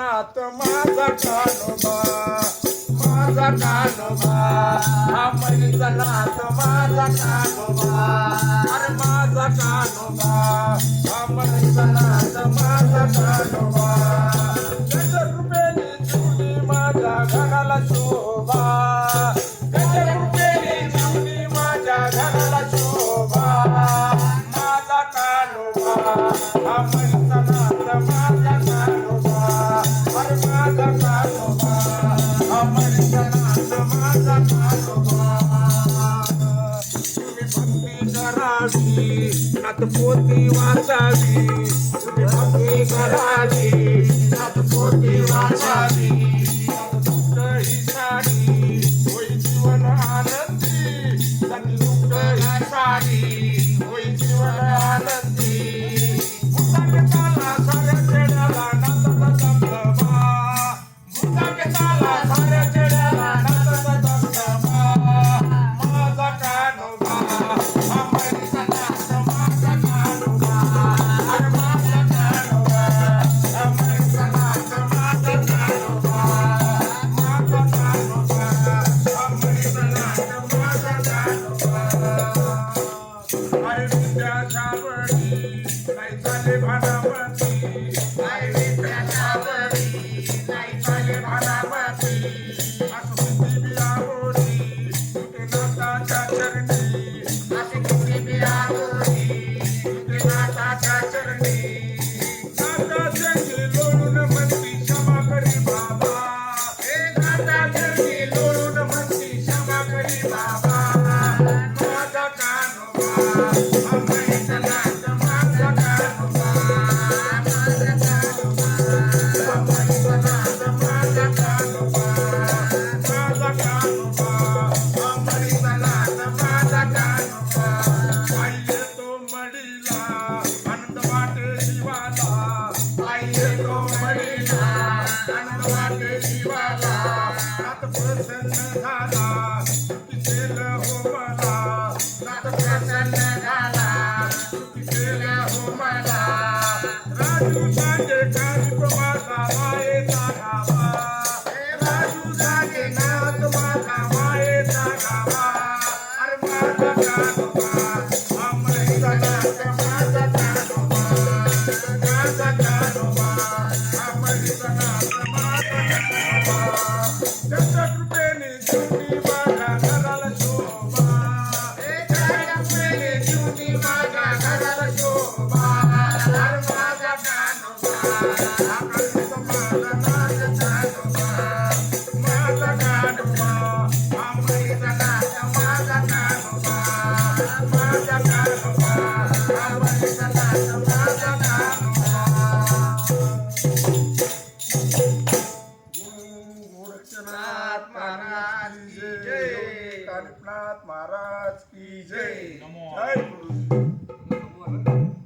नाथ माझा कानोबा, माझा कानोबा, हा मनीचा नाथ माझा कानोबा, अरे माझा कानोबा, हा मनीचा नाथ माझा कानोबा. गजरुपेली जुनी माझ्या घराला शोभा, गजरुपेली जुनी माझ्या घराला शोभा, माझा कानोबा, हा मनीचा नाथ माझा कानोबा, अरे माझा कानोबा, हा मनीचा नाथ माझा कानोबा. तुम्ही भक्ती करावी, नाथ पोथी वाचावी, तुम्ही भक्ती करावी, नाथ पोथी वाचावी, दुःख ही साडी होई जीवन आनंदी, दुःख ही साडी होई जीवन आनंदी. भूताके ताला साऱ्या चेड्याला नाचाचा दबदबा, भूताके ताला साऱ्या चेड्याला नाचाचा दबदबा, माझा कानोबा, हा मनीचा नाथ माझा कानोबा, अरे माझा कानोबा, हा मनीचा नाथ माझा कानोबा, माझा कानोबा, हा मनीचा नाथ माझा कानोबा. अरे विद्याच्या वडी नाही झाले भानावती, अरे विद्याच्या वडी नाही झाले भानावती, असं किती बियावडी तुझे नाथाच्या चरणी, असे किती बियावडी तुझे नाथाच्या चरणी. नाथा चरणी लोळून म्हणती क्षमा करी बाबा, हे नाथा चरणी लोळून म्हणती क्षमा करी बाबा, माझा कानोबा, हा मनीचा नाथ माझा कानोबा, माझा कानोबा, हा मनीचा नाथ माझा कानोबा, माझा कानोबा, हा मनीचा नाथ माझा कानोबा. आई येतो मडीला आनंद वाटे जीवाला, आई येतो मडीला आनंद वाटे जीवाला, नाथ प्रसन्न झाला सुखी केलं हो मला, नाथ प्रसन्न झाला सुखी केलं हो मला. राजू सांगे काळी माझा मायेचा गावा, हे राजू सांगे नाथ माझा मायेचा गावा, अरे माझा कानोबा, हा मनीचा नाथ माझा कानोबा, माझा कानोबा, हा मनीचा नाथ माझा कानोबा. त्याच्या कृपेने जुनी माझ्या घराला शोभा, हे त्याच्या कृपेने जुनी माझ्या घराला शोभा, अरे माझा कानोबा, हा मनीचा माझा नाथ कानोबा, माझा कानोबा, हा मनीचा नाथ माझा कानोबा, माझा कानोबा, हा मनीचा नाथ माझा कानोबा. गोरक्षनाथ महाराज की जय, कानिफनाथ महाराज की जय. जय गुरु.